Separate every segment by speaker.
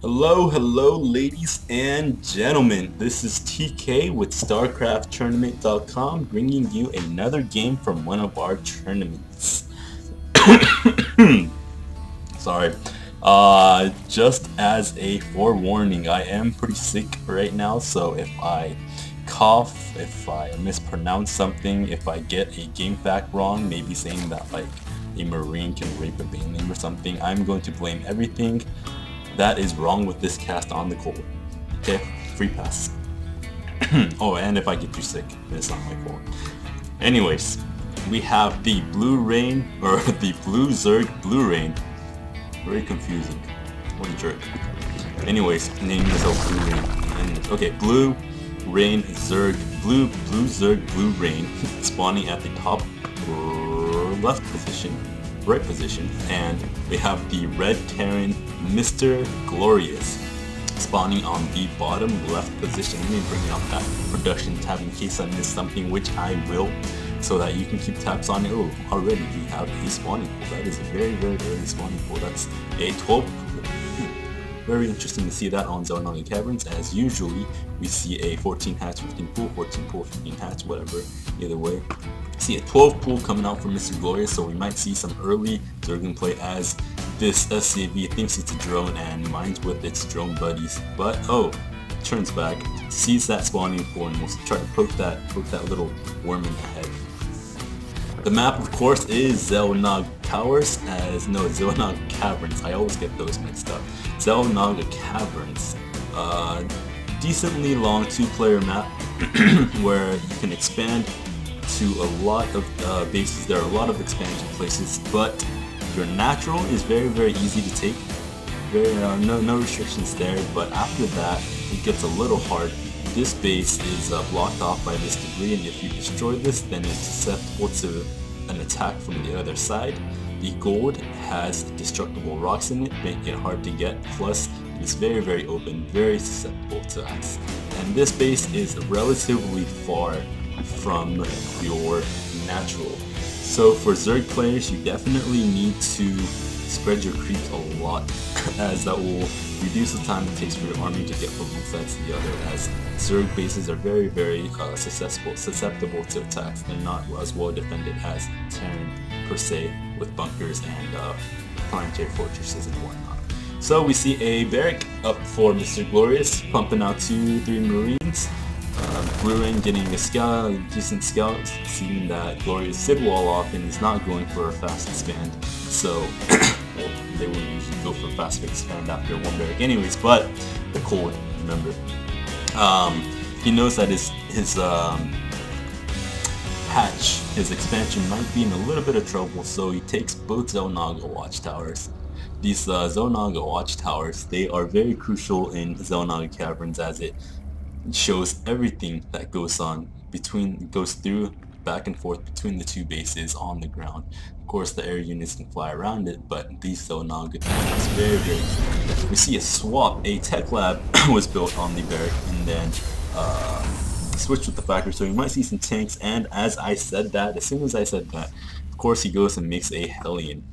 Speaker 1: Hello, ladies and gentlemen. This is TK with StarCraftTournament.com bringing you another game from one of our tournaments. Sorry. Just as a forewarning, I am pretty sick right now, so if I cough, if I mispronounce something, if I get a game fact wrong, maybe saying that like a Marine can rape a Baneling or something, I'm going to blame everything that is wrong with this cast on the cold. Okay? Free pass. Oh, and if I get you sick, it's not my fault. Anyways, we have the Bluerain, or the Blue Zerg Bluerain. Very confusing. What a jerk. Anyways, name yourself Bluerain. Okay, Bluerain Zerg, Blue Zerg Bluerain, spawning at the top left position, right position, and we have the Red Terran Mr.Glorious spawning on the bottom left position. Let me bring up that production tab in case I missed something, which I will, so that you can keep tabs on it. Oh, already we have a spawning pool. That is a very early spawning pool. That's a 12 pool. Very interesting to see that on Xel'Naga Caverns, as usually we see a 14 hatch, 15 pool, 14 pool, 15 hatch, whatever, either way. See a 12 pool coming out from Mr. Glorious, so we might see some early Zerg play as this SCV thinks it's a drone and mines with its drone buddies, but oh, turns back, sees that spawning pool and will try to poke that little worm in the head. The map, of course, is Xel'Naga Towers, Xel'Naga Caverns. I always get those mixed up. Xel'Naga Caverns. Decently long two-player map where you can expand to a lot of bases. There are a lot of expansion places, but your natural is very easy to take. No restrictions there, but after that, it gets a little hard. This base is blocked off by this debris, and if you destroy this, then it's susceptible to an attack from the other side. The gold has destructible rocks in it, making it hard to get, plus it's very open, very susceptible to attacks. And this base is relatively far from your natural. So for Zerg players, you definitely need to spread your creeps a lot, as that will reduce the time it takes for your army to get from one side to the other, as Zerg bases are very susceptible to attacks. They're not as well defended as Terran per se, with bunkers and planetary fortresses and whatnot. So we see a barrack up for Mr. Glorious, pumping out 2-3 Marines. Bluerain getting a decent scout, seeing that Glorious did wall off and is not going for a fast expand. So, well, they would usually go for a fast expand after one barrack anyways, but the cold, remember. He knows that his hatch, his expansion might be in a little bit of trouble, so he takes both Xel'Naga watchtowers. These Xel'Naga watchtowers, they are very crucial in Xel'Naga Caverns, as it shows everything that goes through back and forth between the two bases on the ground. Of course, the air units can fly around it, but these Xel'Naga towers very key. We see a swap. A tech lab was built on the barrack and then switched with the factory, so you might see some tanks. And as I said that, of course he goes and makes a Hellion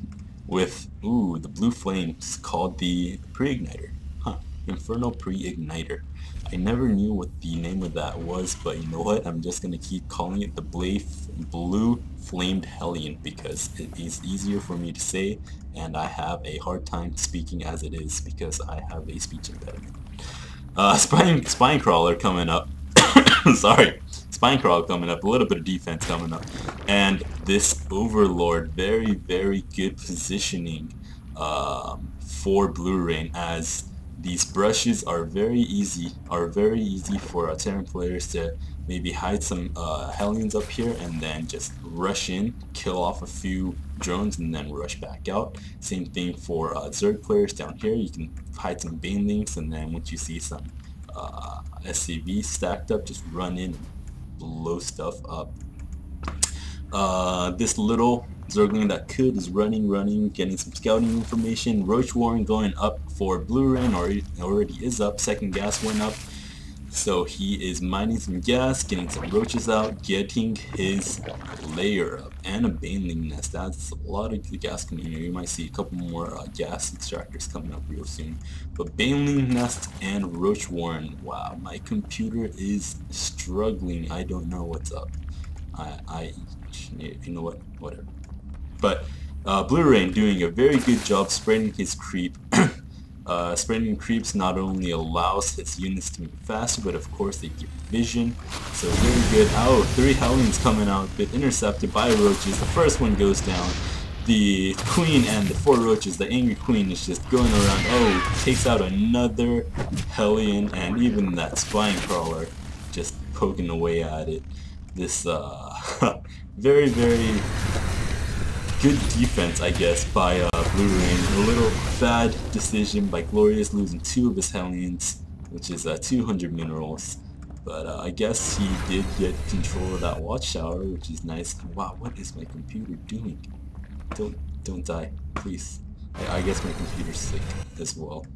Speaker 1: with the blue flames called the pre-igniter. Infernal pre-igniter. I never knew what the name of that was, but you know what? I'm just gonna keep calling it the blue flamed Hellion because it is easier for me to say, and I have a hard time speaking as it is because I have a speech impediment. Spine crawler coming up. Sorry. Spine crawl coming up, a little bit of defense coming up, and this Overlord, very good positioning for Bluerain, as these brushes are very easy for Terran players to maybe hide some Hellions up here and then just rush in, kill off a few drones, and then rush back out. Same thing for Zerg players down here. You can hide some Banelings, and then once you see some SCV stacked up, just run in and blow stuff up. This little Zergling that could is running, getting some scouting information. Roach Warren going up for Bluerain, already is up. Second gas went up. So he is mining some gas, getting some roaches out, getting his layer up, and a baneling nest. That's a lot of gas coming here. You might see a couple more gas extractors coming up real soon. But baneling nest and roach warren. Wow, my computer is struggling. I don't know what's up. You know what? Whatever. But Bluerain doing a very good job spreading his creep. Spreading creeps not only allows his units to move faster, but of course they give vision. So very good. Oh, 3 Hellions coming out, but intercepted by roaches. The first one goes down. The queen and the 4 roaches, the angry queen, is just going around. Oh, takes out another Hellion, and even that spine crawler just poking away at it. This very, very good defense, I guess, by Bluerain. A little bad decision by Glorious, losing 2 of his Hellions, which is 200 minerals. But I guess he did get control of that watchtower, which is nice. Wow, what is my computer doing? Don't die, please. I guess my computer's sick as well.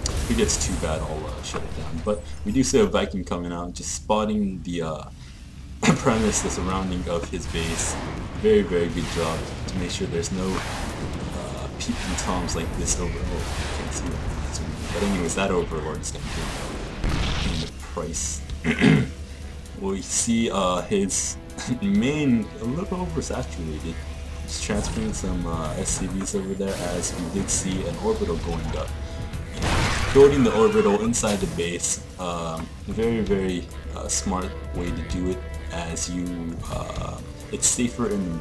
Speaker 1: If it gets too bad, I'll shut it down. But we do see a Viking coming out, just spotting the premise, the surrounding of his base. Very, very good job to make sure there's no peeping toms like this over. Oh, I can't see that. But anyways, that overlord is going to be the price. We see his main a little oversaturated. Just transferring some SCVs over there, as we did see an orbital going up. Building the orbital inside the base, very, very smart way to do it, as you it's safer in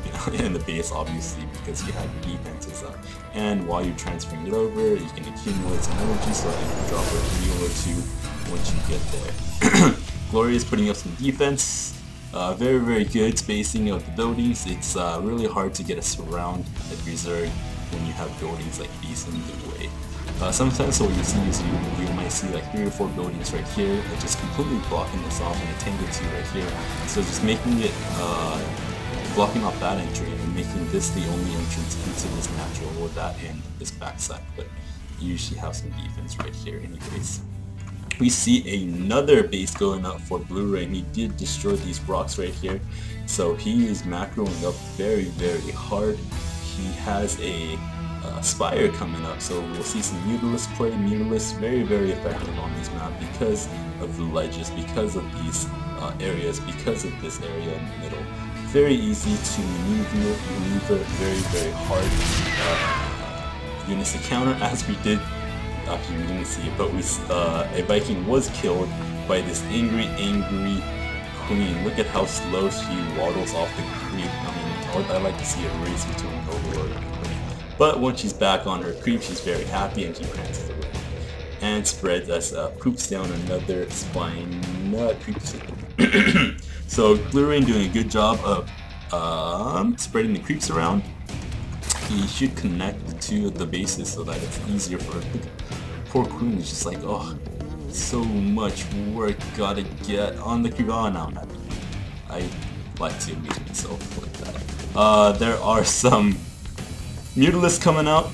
Speaker 1: the base, obviously, because you have your defenses up, and while you're transferring it over, you can accumulate some energy, so that you can drop a heal or 2 once you get there. Glorious putting up some defense. Very, very good spacing of the buildings. It's really hard to get a surround at Reserve when you have buildings like these in the way. Sometimes what you see is you might see like 3 or 4 buildings right here that just completely blocking this off, and a tank or 2 right here. So just making it, blocking off that entry and making this the only entrance into this natural, or that and this backside. But you usually have some defense right here anyways. We see another base going up for Bluerain. He did destroy these rocks right here, so he is macroing up very, very hard. He has a Spire coming up, so we'll see some Mutalisk play. Mutalisk very, very effective on this map because of the ledges, because of these areas, because of this area in the middle. Very easy to maneuver very, very hard units to counter, as we did. Actually, we didn't see it, but a Viking was killed by this angry queen. Look at how slow she waddles off the creep. I mean, I like to see a race between Overlord and Queen. But once she's back on her creep, she's very happy and she prances away. And spreads as poops down another spine creep. So Bluerain doing a good job of spreading the creeps around. He should connect the 2 of the bases so that it's easier for her. Poor Queen is just like, oh, so much work, gotta get on the creep. Oh, no, not I like to amuse myself like that. There are some Mutalisks coming out.